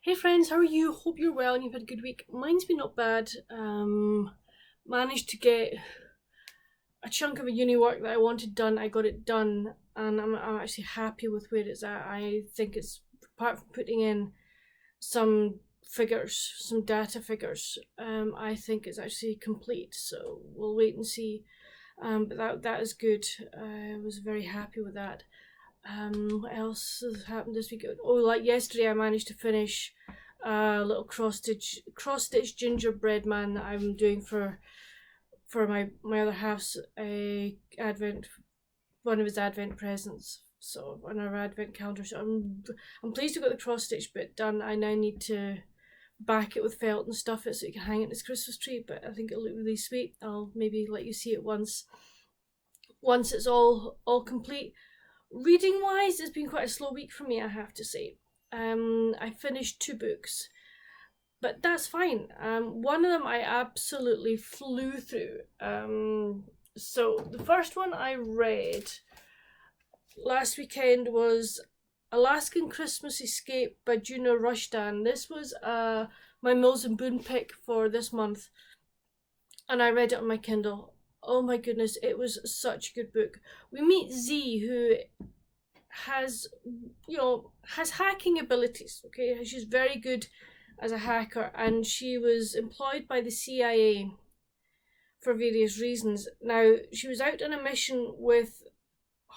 Hey friends, how are you? Hope you're well and you've had a good week. Mine's been not bad. Managed to get a chunk of a uni work that I wanted done. I got it done, and I'm actually happy with where it's at. I think it's, apart from putting in some figures, some data figures, I think it's actually complete. So we'll wait and see. But that is good. I was very happy with that. What else has happened this week? Oh, like yesterday, I managed to finish a little cross stitch gingerbread man that I'm doing for my other half's advent, one of his advent presents. So on our advent calendar, so I'm pleased we got the cross stitch bit done. I now need to back it with felt and stuff it so you can hang it in his Christmas tree. But I think it'll look really sweet. I'll maybe let you see it once it's all complete. Reading wise, it's been quite a slow week for me, I have to say. I finished 2 books, but that's fine. One of them I absolutely flew through. So the first one I read last weekend was Alaskan Christmas Escape by Juno Rushdan. This was my Mills and Boon pick for this month, and I read it on my Kindle. Oh my goodness, it was such a good book. We meet Z, who has hacking abilities. Okay, she's very good as a hacker, and she was employed by the CIA for various reasons. Now, she was out on a mission with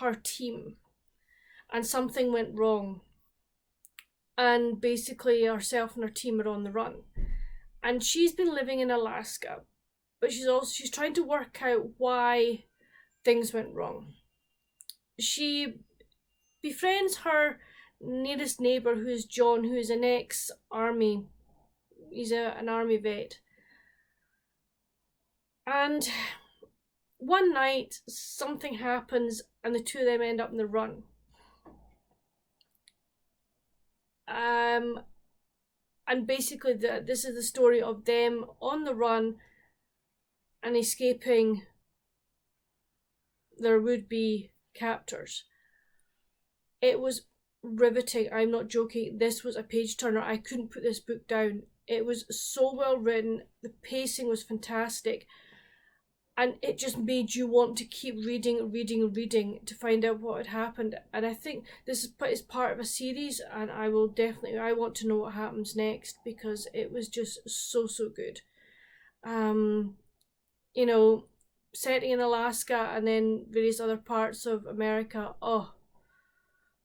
her team, and something went wrong, and basically herself and her team are on the run. And she's been living in Alaska, but she's trying to work out why things went wrong. She befriends her nearest neighbour, who is John, who is an ex-army. He's an army vet. And one night, something happens, and the two of them end up on the run. And basically, this is the story of them on the run and escaping their would-be captors. It was riveting. I'm not joking. This was a page turner. I couldn't put this book down. It was so well written. The pacing was fantastic. And it just made you want to keep reading to find out what had happened. And I think this is part of a series, and I want to know what happens next, because it was just so good. Setting in Alaska and then various other parts of America. Oh,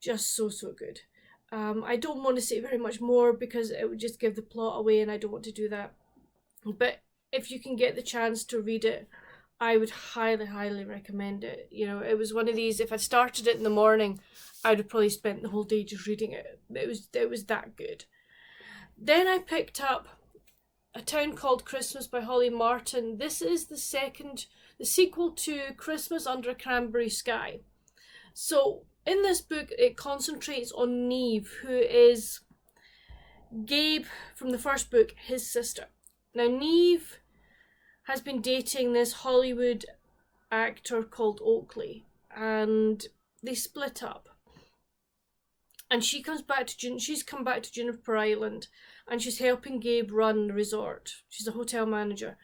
just so good. I don't want to say very much more because it would just give the plot away, and I don't want to do that. But if you can get the chance to read it, I would highly recommend it. It was one of these, if I started it in the morning, I'd have probably spent the whole day just reading it. It was that good. Then I picked up A Town Called Christmas by Holly Martin. This is the sequel to Christmas Under a Cranberry Sky. So in this book, it concentrates on Neve, who is Gabe from the first book, his sister. Now, Neve has been dating this Hollywood actor called Oakley, and they split up. And she's come back to Juniper Island, and she's helping Gabe run the resort. She's a hotel manager.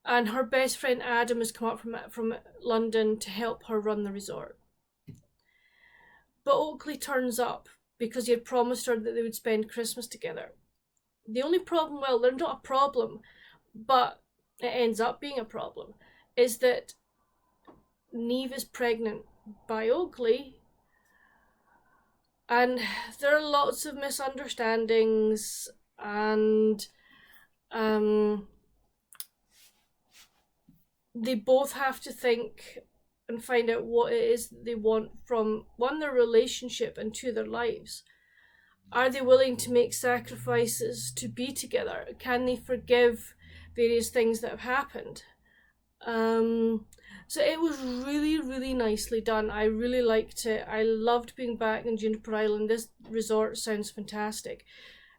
And her best friend Adam has come up from London to help her run the resort. But Oakley turns up because he had promised her that they would spend Christmas together. The only problem, well, they're not a problem, but it ends up being a problem, is that Neve is pregnant by Oakley, and there are lots of misunderstandings, and they both have to think and find out what it is they want from, one, their relationship, and two, their lives. Are they willing to make sacrifices to be together? Can they forgive various things that have happened? So it was really nicely done. I really liked it. I loved being back in Juniper Island. This resort sounds fantastic.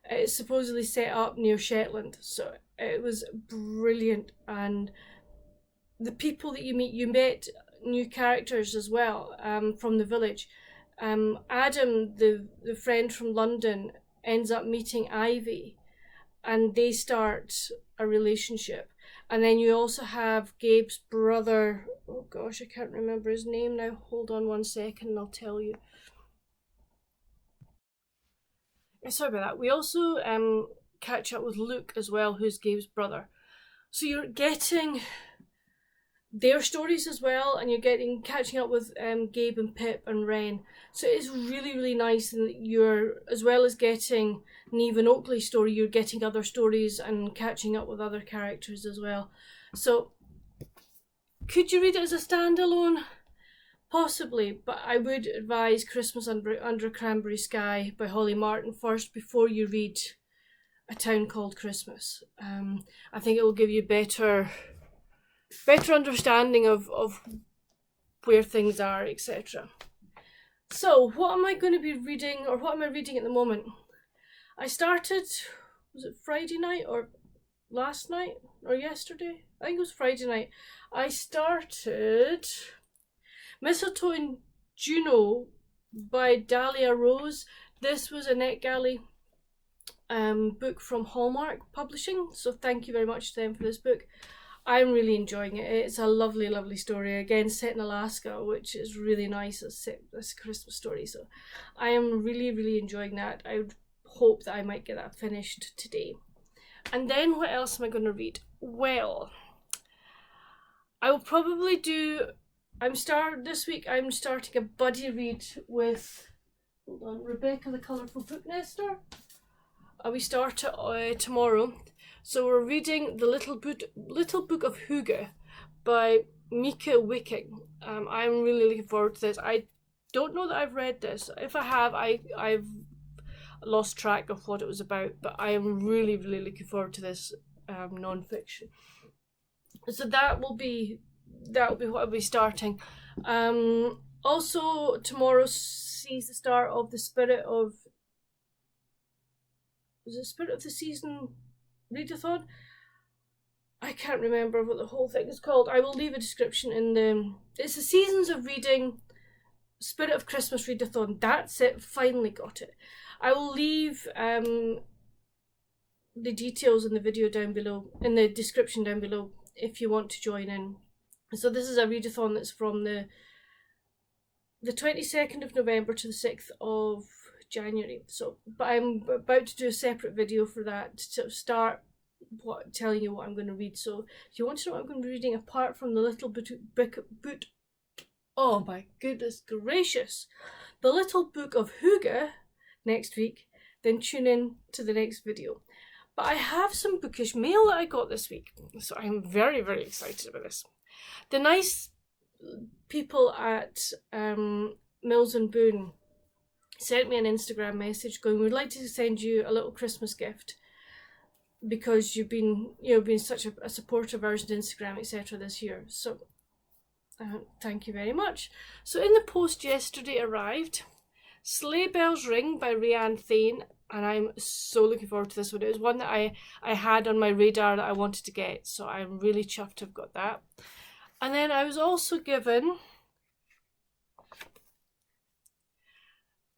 It's supposedly set up near Shetland, so it was brilliant. And the people that you met new characters as well, from the village. Adam, the friend from London, ends up meeting Ivy, and they start a relationship. And then you also have Gabe's brother. Oh gosh, I can't remember his name now. Hold on 1 second and I'll tell you. Sorry about that. We also catch up with Luke as well, who's Gabe's brother. So you're getting their stories as well, and you're catching up with Gabe and Pip and Ren. So it's really, really nice, and you're, as well as getting Neve and Oakley's story, you're getting other stories and catching up with other characters as well. So could you read it as a standalone? Possibly, but I would advise Christmas Under a Cranberry Sky by Holly Martin first before you read A Town Called Christmas. I think it will give you better understanding of where things are, etc. So what am I going to be reading, or what am I reading at the moment? I started, was it Friday night or last night or yesterday? I think it was Friday night. I started Mistletoe and Juno by Dahlia Rose. This was a NetGalley book from Hallmark Publishing, so thank you very much to them for this book. I'm really enjoying it. It's a lovely, lovely story. Again, set in Alaska, which is really nice. It's a Christmas story, so I am really, really enjoying that. I would hope that I might get that finished today. And then what else am I going to read? Well, I will probably do... This week I'm starting a buddy read with Rebecca the Colourful Book Nester. We start tomorrow. So we're reading The Little Book of Hygge by Mika Wicking. I'm really looking forward to this. I don't know that I've read this. If I have, I've lost track of what it was about, but I am really, really looking forward to this non-fiction. So that will be what I'll be starting. Also, tomorrow sees the start of the Spirit of the Season readathon. I can't remember what the whole thing is called. I will leave a description in the... It's the Seasons of Reading Spirit of Christmas readathon. That's it. Finally got it. I will leave the details in the video down below, in the description down below, if you want to join in. So this is a readathon that's from the 22nd of November to the 6th of January. So, but I'm about to do a separate video for that to start telling you what I'm going to read. So if you want to know what I'm going to be reading apart from the Little Book, oh my goodness gracious, The Little Book of Hygge next week, then tune in to the next video. But I have some bookish mail that I got this week, so I'm very, very excited about this. The nice people at Mills and Boone sent me an Instagram message going, we'd like to send you a little Christmas gift because you've been such a supporter of ours on Instagram, etc. this year. So thank you very much. So in the post yesterday arrived Sleigh Bells Ring by Rhiannon Thane, and I'm so looking forward to this one. It was one that I had on my radar that I wanted to get, so I'm really chuffed I've got that. And then I was also given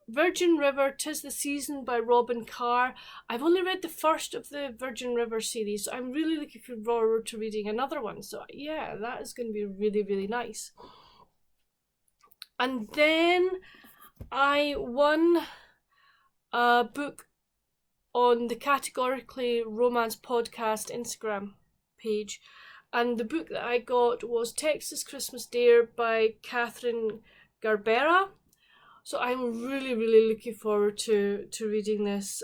Virgin River, 'Tis the Season by Robin Carr. I've only read the first of the Virgin River series, so I'm really looking forward to reading another one. So yeah, that is going to be really, really nice. And then I won a book on the Categorically Romance Podcast Instagram page. And the book that I got was Texas Christmas Dare by Catherine Garbera. So I'm really, really looking forward to reading this.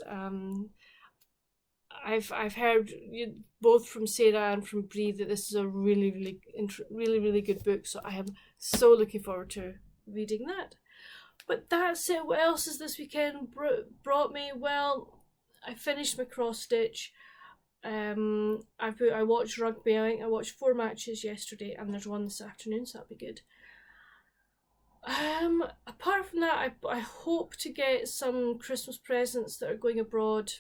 I've heard both from Sarah and from Bree that this is a really, really good book. So I am so looking forward to reading that. But that's it. What else has this weekend brought me? Well, I finished my cross stitch. I watched rugby. I think I watched 4 matches yesterday, and there's one this afternoon, so that'll be good. Apart from that, I hope to get some Christmas presents that are going abroad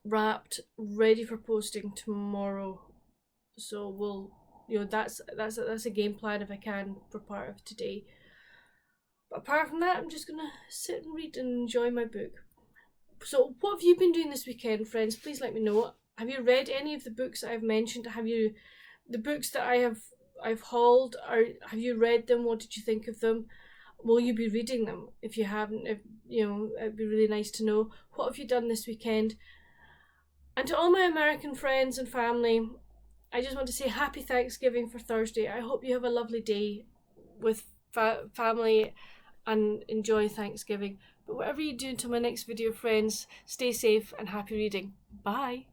wrapped, ready for posting tomorrow. So we'll, that's a game plan if I can for part of today. But apart from that, I'm just gonna sit and read and enjoy my book. So what have you been doing this weekend, friends? Please let me know. Have you read any of the books that I've mentioned? Have you, the books that I've hauled, have you read them? What did you think of them? Will you be reading them? If you haven't, it'd be really nice to know. What have you done this weekend? And to all my American friends and family, I just want to say happy Thanksgiving for Thursday. I hope you have a lovely day with family and enjoy Thanksgiving. But whatever you do until my next video, friends, stay safe and happy reading. Bye.